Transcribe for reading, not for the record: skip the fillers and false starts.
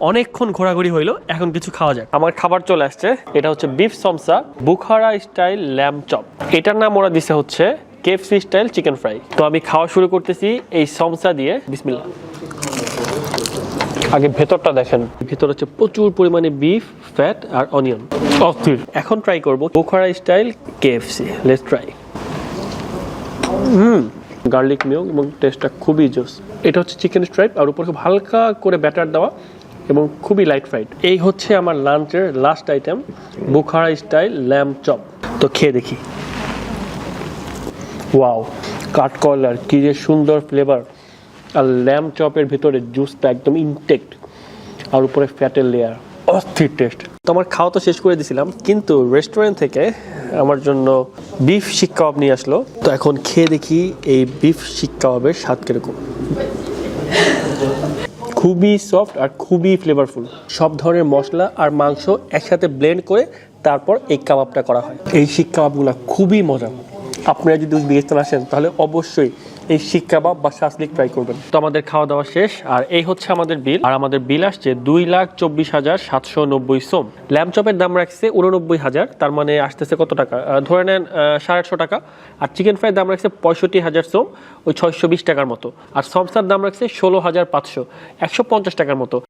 অনেকক্ষণ ঘোরাঘুরি হইলো, এখন কিছু খাওয়া যাক। আমার খাবার চলে আসছে, এটা হচ্ছে beef samosa Bukhara style lamb chop. এটার নাম ওরা দিছে হচ্ছে কেএফসি স্টাইল চিকেন ফ্রাই। তো আমি খাওয়া শুরু করতেছি এই সমসা দিয়ে। বিসমিল্লাহ। আগে ভেতরটা দেখেন, ভেতর হচ্ছে প্রচুর পরিমাণে বিফ, ফ্যাট আর অনিয়ন। অস্থির। এখন ট্রাই করব Bukhara style KFC. Let's try. Garlic milk এবং টেস্টটা খুবই জোস। এটা হচ্ছে চিকেন স্ট্রাইপ আর উপরে খুব হালকা করে ব্যাটার দেওয়া এবং খুবই লাইট ফ্রাইড। এই হচ্ছে আমার লাঞ্চের last item, Bukhara style lamb chop. তো খেয়ে দেখি। ওয়াও, কাঠকলার কি যে সুন্দর ফ্লেভার, আর ল্যাম্ব চপের ভিতরে জুসটা একদম ইনটেক্ট, আর উপরে ফ্যাটের লেয়ার। অস্থির টেস্ট। তো আমার খাওয়া তো শেষ করে দিয়েছিলাম, কিন্তু রেস্টুরেন্ট থেকে আমার জন্য বিফ শিক কাবাব নিয়ে আসলো। তো এখন খেয়ে দেখি এই বিফ শিক কাবাবের স্বাদ কিরকম। খুবই সফট আর খুবই ফ্লেভারফুল। সব ধরনের মশলা আর মাংস একসাথে ব্লেন্ড করে তারপর এই কাবাবটা করা হয়। এই শিক কাবাবগুলো খুবই মজা। আপনারা যদি উজবেকিস্তান আসেন তাহলে অবশ্যই এই শিক কাবাব বা শাসলিক ট্রাই করবেন। তো আমাদের খাওয়া দাওয়া শেষ, আর এই হচ্ছে আমাদের বিল। আর আমাদের বিল আসছে 2,24,790 সোম। ল্যাম্ব চপের দাম রাখছে 89,000, তার মানে আসতেছে কত টাকা, ধরে নেন 850 টাকা। আর চিকেন ফ্রাইয়ের দাম রাখছে 65,000 সোম, ওই 620 টাকার মতো। আর সমসার দাম রাখছে 16,500, 150 টাকার মতো।